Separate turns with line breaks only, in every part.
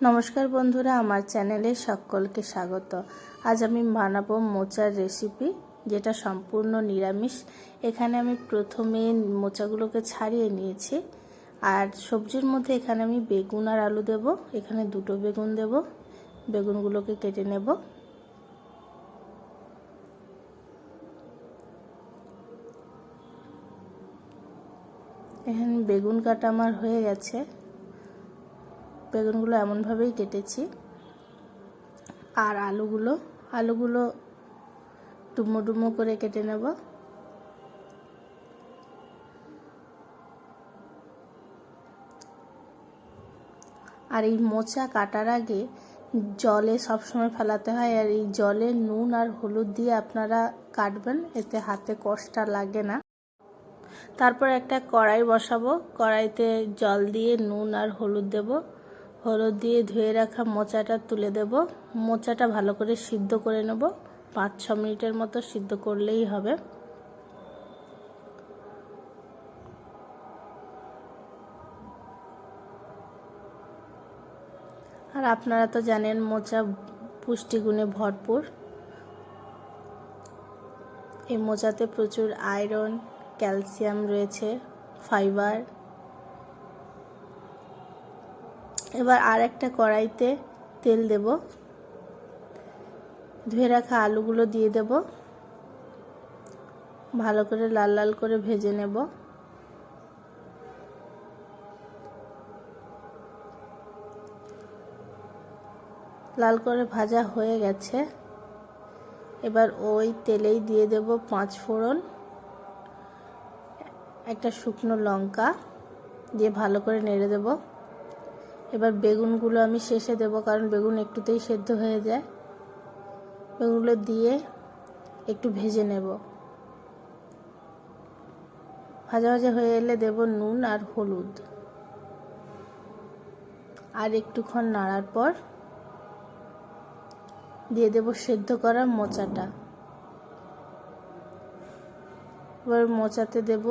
নমস্কার বন্ধুরা, আমার চ্যানেলে সকলকে স্বাগত। আজ আমি বানাবো মোচার রেসিপি, যেটা সম্পূর্ণ নিরামিষ। এখানে আমি প্রথমে মোচাগুলোকে ছাড়িয়ে নিয়েছি, আর সবজির মধ্যে এখানে আমি বেগুন আর আলু দেব। এখানে দুটো বেগুন দেব। বেগুনগুলোকে কেটে নেব। এখানে বেগুন কাটা আমার হয়ে গেছে। বেগুনগুলো এমনভাবেই কেটেছি। আর আলুগুলো ডুমো ডুমো করে কেটে নেব। আর এই মোচা কাটার আগে জলে সবসময় ফেলাতে হয়, আর এই জলে নুন আর হলুদ দিয়ে আপনারা কাটবেন, এতে হাতে কষ্ট লাগে না। তারপর একটা কড়াই বসাবো। কড়াইতে জল দিয়ে নুন আর হলুদ দেব। হলুদ দিয়ে ধুয়ে রাখা মোচাটা তুলে দেব। মোচাটা ভালো করে সিদ্ধ করে নেব। 5-6 মিনিটের মতো সিদ্ধ করলেই হবে। আর আপনারা তো জানেন মোচা পুষ্টিগুণে ভরপুর। এই মোচাতে প্রচুর আয়রন, ক্যালসিয়াম রয়েছে, ফাইবার। এবার আর একটা কড়াইতে তেল দেব। ধুয়ে রাখা আলুগুলো দিয়ে দেব। ভালো করে লাল লাল করে ভেজে নেব। লাল করে ভাজা হয়ে গেছে। এবার ওই তেলেই দিয়ে দেব 5 ফোড়ন, একটা শুকনো লঙ্কা দিয়ে ভালো করে নেড়ে দেব। এবার বেগুনগুলো আমি শেষে দেব, কারণ বেগুন একটুতেই সেদ্ধ হয়ে যায়। বেগুনগুলো দিয়ে একটু ভেজে নেব। ভাজা ভাজা হয়ে এলে দেব নুন আর হলুদ। আর একটুক্ষণ নাড়ার পর দিয়ে দেব সেদ্ধ করা মোচাটা। এবার মোচাতে দেব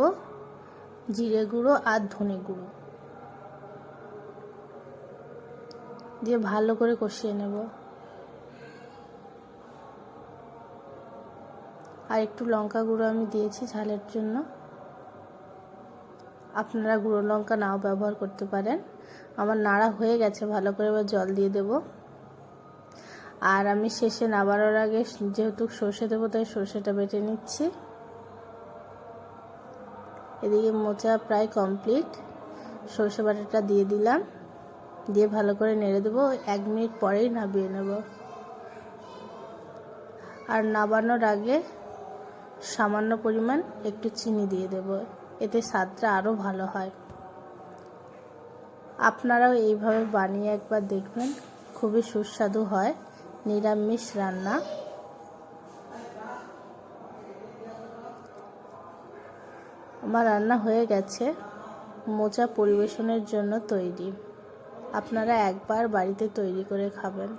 জিরে গুঁড়ো আর ধনে গুঁড়ো দিয়ে ভালো করে কষিয়ে নেব। আর একটু লঙ্কা গুঁড়ো আমি দিয়েছি ঝালের জন্য। আপনারা গুঁড়ো লঙ্কা নাও ব্যবহার করতে পারেন। আমার নাড়া হয়ে গেছে ভালো করে। এবার জল দিয়ে দেব। আর আমি শেষে নামানোর আগে যেহেতু সর্ষে দেবো, তাই সর্ষেটা বেটে নিচ্ছি। এদিকে মোচা প্রায় কমপ্লিট। সর্ষে বাটাটা দিয়ে দিলাম, দিয়ে ভালো করে নেড়ে দেবো। 1 মিনিট পরেই নামিয়ে নেব। আর নামানোর আগে সামান্য পরিমাণ একটু চিনি দিয়ে দেব, এতে স্বাদটা আরও ভালো হয়। আপনারাও এইভাবে বানিয়ে একবার দেখবেন, খুবই সুস্বাদু হয় নিরামিষ রান্না। আমার রান্না হয়ে গেছে। মোচা পরিবেশনের জন্য তৈরি। আপনারা একবার বাড়িতে তৈরি করে খাবেন।